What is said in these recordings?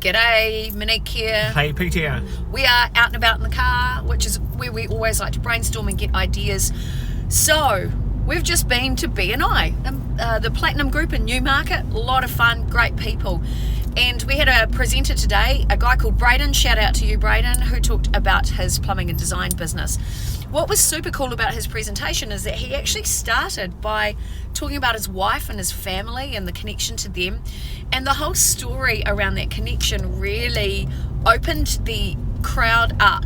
G'day, Monique here. Hey, Pete here. We are out and about in the car, which is where we always like to brainstorm and get ideas. So, we've just been to BNI, the Platinum Group in Newmarket. A lot of fun, great people. And we had a presenter today, a guy called Braden, shout out to you, Braden, who talked about his plumbing and design business. What was super cool about his presentation is that he actually started by talking about his wife and his family and the connection to them. And the whole story around that connection really opened the crowd up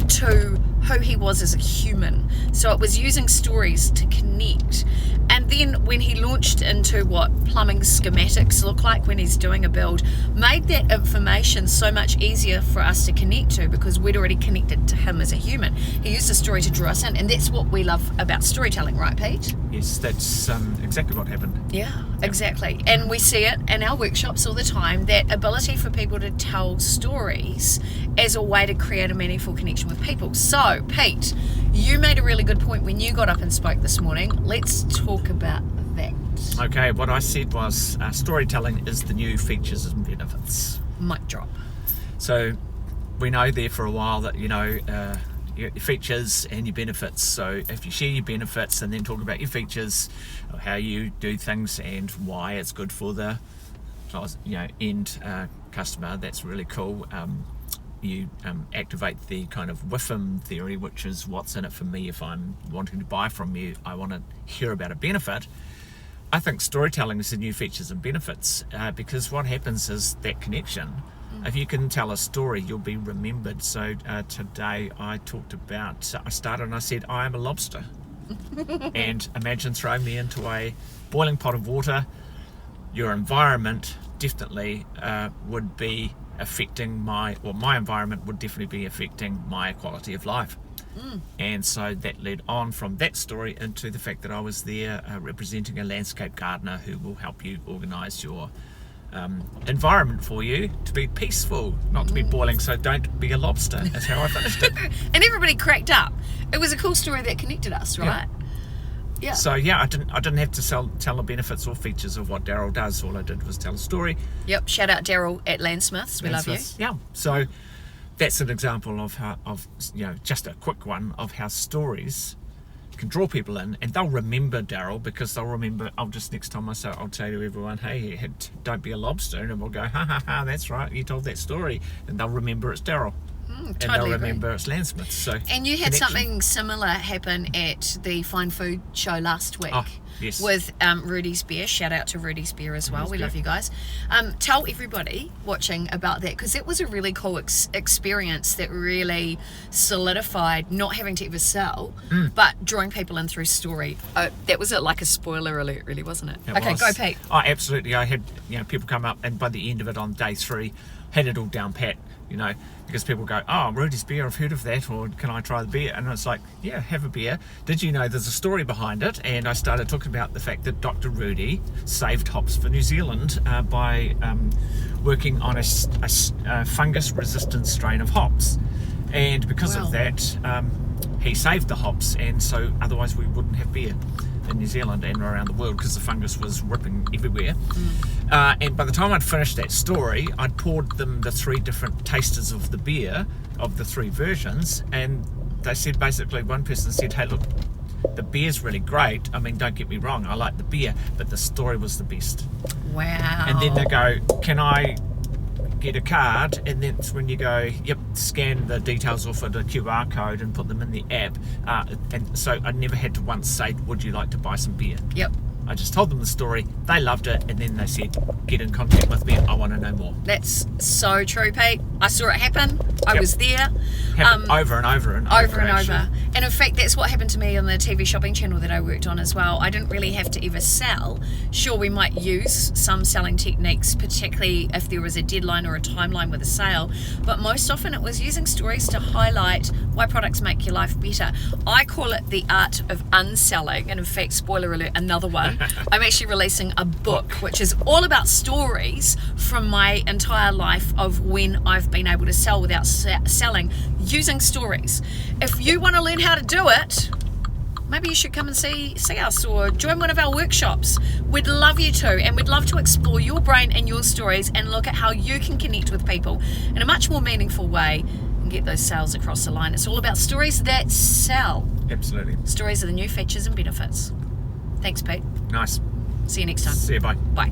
to who he was as a human. So it was using stories to connect. And then when he launched into what plumbing schematics look like when he's doing a build, made that information so much easier for us to connect to because we'd already connected to him as a human. He used a story to draw us in, and that's what we love about storytelling, right, Pete? Yes, that's exactly what happened. Yeah, exactly. And we see it in our workshops all the time, that ability for people to tell stories as a way to create a meaningful connection with people. So, Pete, you made a really good point when you got up and spoke this morning. Let's talk about that. Okay, what I said was storytelling is the new features and benefits. Mic drop. So we know there for a while that, your features and your benefits. So if you share your benefits and then talk about your features, or how you do things and why it's good for the end customer, that's really cool. You activate the kind of WIFM theory, which is what's in it for me. If I'm wanting to buy from you, I want to hear about a benefit. I think storytelling is the new features and benefits because what happens is that connection. If you can tell a story, you'll be remembered. So today I started and I said, I am a lobster. And imagine throwing me into a boiling pot of water. Your environment definitely would be affecting my environment would definitely be affecting my quality of life. And so that led on from that story into the fact that I was there representing a landscape gardener who will help you organise your environment for you to be peaceful, not to be boiling. So don't be a lobster. That's how I finished it. And everybody cracked up. It was a cool story that connected us, right? Yeah. So I didn't have to tell the benefits or features of what Daryl does. All I did was tell a story. Yep. Shout out Daryl at Landsmiths. We love you. Yeah. So that's an example of just a quick one of how stories can draw people in, and they'll remember Daryl because they'll remember. I'll next time I'll say to everyone, hey, don't be a lobster, and we'll go, ha ha ha, that's right, you told that story, and they'll remember it's Daryl. Totally and they'll agree. Remember it's Landsmiths. So and you had something similar happen at the Fine Food show last week. Yes. With Rudy's Beer. Shout out to Rudy's Beer as well. We love you guys. Tell everybody watching about that, because it was a really cool experience that really solidified not having to ever sell, but drawing people in through story. That was like a spoiler alert, really, wasn't it? Okay, go Pete. Oh, absolutely. I had people come up, and by the end of it on day 3, had it all down pat. Because people go, oh, Rudy's Beer, I've heard of that, or can I try the beer? And it's like, yeah, have a beer. Did you know there's a story behind it? And I started talking about the fact that Dr. Rudy saved hops for New Zealand by working on a fungus-resistant strain of hops. And because of that, he saved the hops, and so otherwise we wouldn't have beer in New Zealand and around the world because the fungus was ripping everywhere. And by the time I'd finished that story, I'd poured them the 3 different tasters of the beer, of the 3 versions, and they said, basically, one person said, hey, look, the beer's really great. I mean, don't get me wrong, I like the beer, but the story was the best. Wow. And then they go, can I get a card? And that's when you go, yep, scan the details off of the QR code and put them in the app. And so I never had to once say, would you like to buy some beer? Yep. I just told them the story, they loved it, and then they said, get in contact with me, I want to know more. That's so true, Pete. I saw it happen. I was there. Happened over and over and over. And in fact, that's what happened to me on the TV shopping channel that I worked on as well. I didn't really have to ever sell. Sure, we might use some selling techniques, particularly if there was a deadline or a timeline with a sale, but most often it was using stories to highlight why products make your life better. I call it the art of unselling, and in fact, spoiler alert, another one. I'm actually releasing a book which is all about stories from my entire life of when I've been able to sell without selling, using stories. If you want to learn how to do it, maybe you should come and see us or join one of our workshops. We'd love you to, and we'd love to explore your brain and your stories and look at how you can connect with people in a much more meaningful way and get those sales across the line. It's all about stories that sell. Absolutely. Stories of the new features and benefits. Thanks, Pete. Nice. See you next time. See you, bye. Bye.